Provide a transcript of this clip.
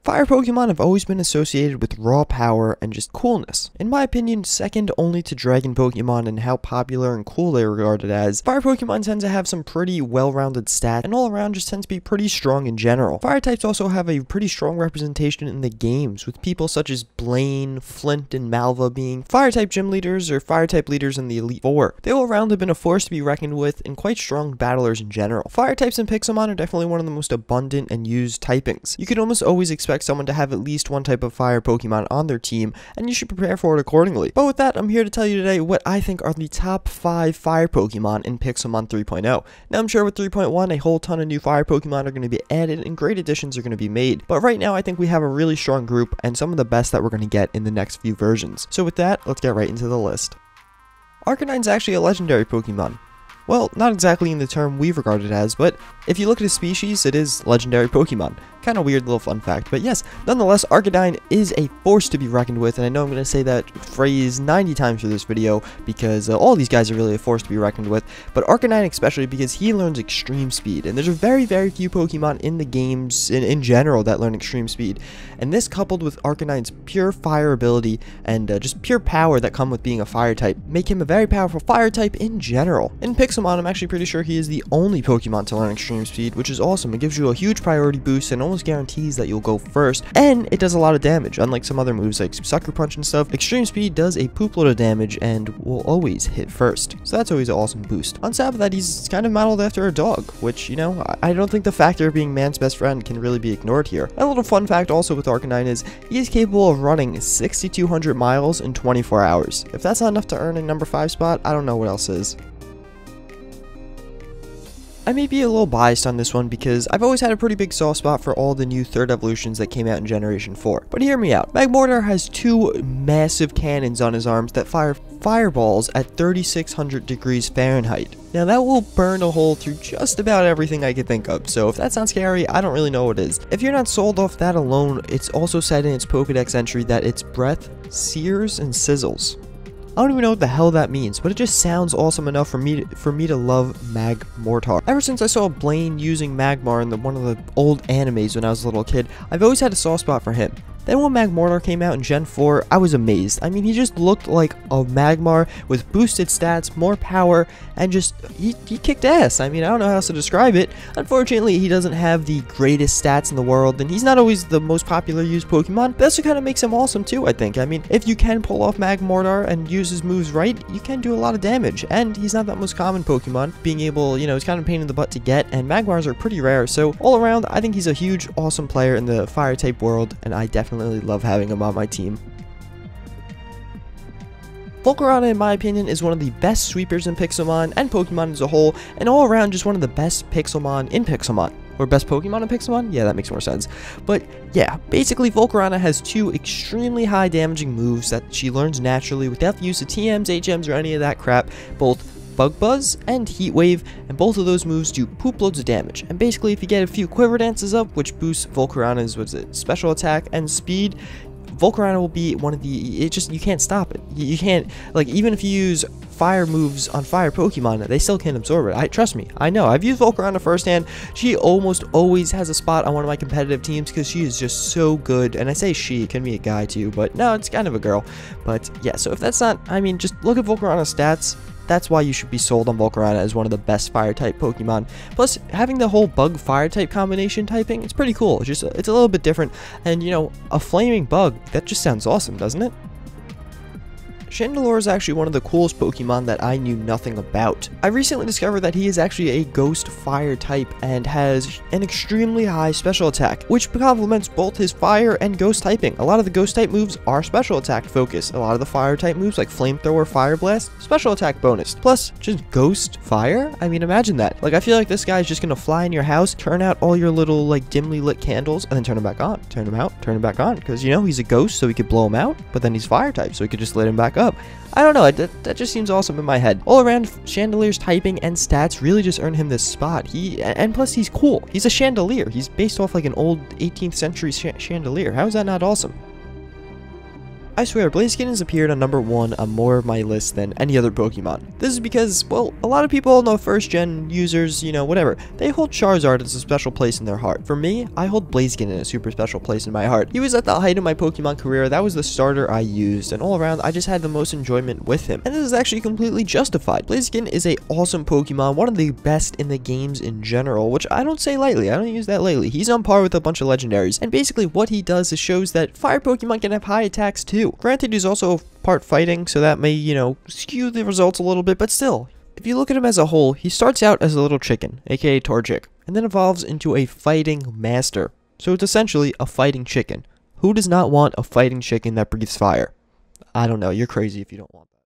Fire Pokemon have always been associated with raw power and just coolness. In my opinion, second only to Dragon Pokemon and how popular and cool they are regarded as, Fire Pokemon tend to have some pretty well-rounded stats and all around just tend to be pretty strong in general. Fire types also have a pretty strong representation in the games, with people such as Blaine, Flint, and Malva being Fire type gym leaders or Fire type leaders in the Elite Four. They all around have been a force to be reckoned with and quite strong battlers in general. Fire types in Pixelmon are definitely one of the most abundant and used typings. You could almost always expect someone to have at least one type of fire Pokemon on their team, and you should prepare for it accordingly. But with that, I'm here to tell you today what I think are the top 5 fire Pokemon in Pixelmon 3.0. Now, I'm sure with 3.1, a whole ton of new fire Pokemon are going to be added and great additions are going to be made. But right now, I think we have a really strong group and some of the best that we're going to get in the next few versions. So with that, let's get right into the list. Arcanine's actually a legendary Pokemon. Well, not exactly in the term we've regarded as, but if you look at his species, it is legendary Pokemon. Kind of weird little fun fact, but yes, nonetheless, Arcanine is a force to be reckoned with, and I know I'm going to say that phrase 90 times for this video, because all these guys are really a force to be reckoned with, but Arcanine especially because he learns extreme speed, and there's a very few Pokemon in the games in general that learn extreme speed, and this coupled with Arcanine's pure fire ability and just pure power that come with being a fire type, make him a very powerful fire type in general. In Pixelmon, I'm actually pretty sure he is the only Pokemon to learn extreme speed, which is awesome. It gives you a huge priority boost and almost guarantees that you'll go first, and it does a lot of damage. Unlike some other moves like Sucker Punch and stuff, extreme speed does a poop load of damage and will always hit first, so that's always an awesome boost. On top of that, he's kind of modeled after a dog, which, you know, I don't think the factor of being man's best friend can really be ignored here. A little fun fact also with Arcanine is he is capable of running 6,200 miles in 24 hours. If that's not enough to earn a number 5 spot, I don't know what else is. I may be a little biased on this one because I've always had a pretty big soft spot for all the new third evolutions that came out in Generation 4. But hear me out. Mourner has 2 massive cannons on his arms that fire fireballs at 3,600 degrees Fahrenheit. Now that will burn a hole through just about everything I could think of, so if that sounds scary, I don't really know what it is. If you're not sold off that alone, it's also said in its Pokedex entry that its breath sears and sizzles. I don't even know what the hell that means, but it just sounds awesome enough for me to love Magmortar. Ever since I saw Blaine using Magmar in one of the old animes when I was a little kid, I've always had a soft spot for him. Then when Magmortar came out in Gen 4, I was amazed. I mean, he just looked like a Magmar with boosted stats, more power, and just, he kicked ass. I mean, I don't know how else to describe it. Unfortunately, he doesn't have the greatest stats in the world, and he's not always the most popular used Pokemon, but that's what kind of makes him awesome too, I think. I mean, if you can pull off Magmortar and use his moves right, you can do a lot of damage, and he's not that most common Pokemon, being able, you know, it's kind of a pain in the butt to get, and Magmars are pretty rare, so all around, I think he's a huge, awesome player in the Fire-type world, and I definitely love having him on my team. Volcarona, in my opinion, is one of the best sweepers in Pixelmon and Pokemon as a whole, and all around just one of the best Pixelmon in Pixelmon. Or best Pokemon in Pixelmon? Yeah, that makes more sense. But yeah, basically Volcarona has 2 extremely high damaging moves that she learns naturally without the use of TMs, HMs, or any of that crap, both Bug Buzz and Heat Wave, and both of those moves do poop loads of damage. And basically, if you get a few Quiver Dances up, which boosts Volcarona's special attack and speed, Volcarona will be one of the, you can't stop it. You can't, like, even if you use fire moves on fire Pokemon, they still can't absorb it. Trust me, I know. I've used Volcarona firsthand. She almost always has a spot on one of my competitive teams because she is just so good. And I say she, it can be a guy too, but no, it's kind of a girl. But yeah, so if that's not, I mean, just look at Volcarona's stats. That's why you should be sold on Volcarona as one of the best fire-type Pokemon. Plus, having the whole bug fire-type combination typing, it's pretty cool. It's a little bit different. And, you know, a flaming bug, that just sounds awesome, doesn't it? Chandelure is actually one of the coolest Pokemon that I knew nothing about. I recently discovered that he is actually a ghost fire type and has an extremely high special attack, which complements both his fire and ghost typing. A lot of the ghost type moves are special attack focused. A lot of the fire type moves like Flamethrower, Fire Blast, special attack bonus. Plus, just ghost fire? I mean, imagine that. Like, I feel like this guy is just gonna fly in your house, turn out all your little, like, dimly lit candles, and then turn them back on. Turn them out, turn them back on. Because, you know, he's a ghost, so we could blow him out, but then he's fire type, so we could just lit him back up. I don't know, that just seems awesome in my head. All around, Chandelure's typing and stats really just earn him this spot. And plus he's cool. He's a Chandelure. He's based off like an old 18th century Chandelure. How is that not awesome? I swear, Blaziken has appeared on number 1 on more of my list than any other Pokemon. This is because, well, a lot of people know first-gen users, whatever, they hold Charizard as a special place in their heart. For me, I hold Blaziken in a super special place in my heart. He was at the height of my Pokemon career, that was the starter I used, and all around, I just had the most enjoyment with him. And this is actually completely justified. Blaziken is a awesome Pokemon, one of the best in the games in general, which I don't say lightly, I don't use that lightly. He's on par with a bunch of legendaries, and basically what he does is shows that fire Pokemon can have high attacks too. Granted, he's also part fighting, so that may, skew the results a little bit, but still, if you look at him as a whole, he starts out as a little chicken, aka Torchic, and then evolves into a fighting master. So it's essentially a fighting chicken. Who does not want a fighting chicken that breathes fire? I don't know, you're crazy if you don't want that.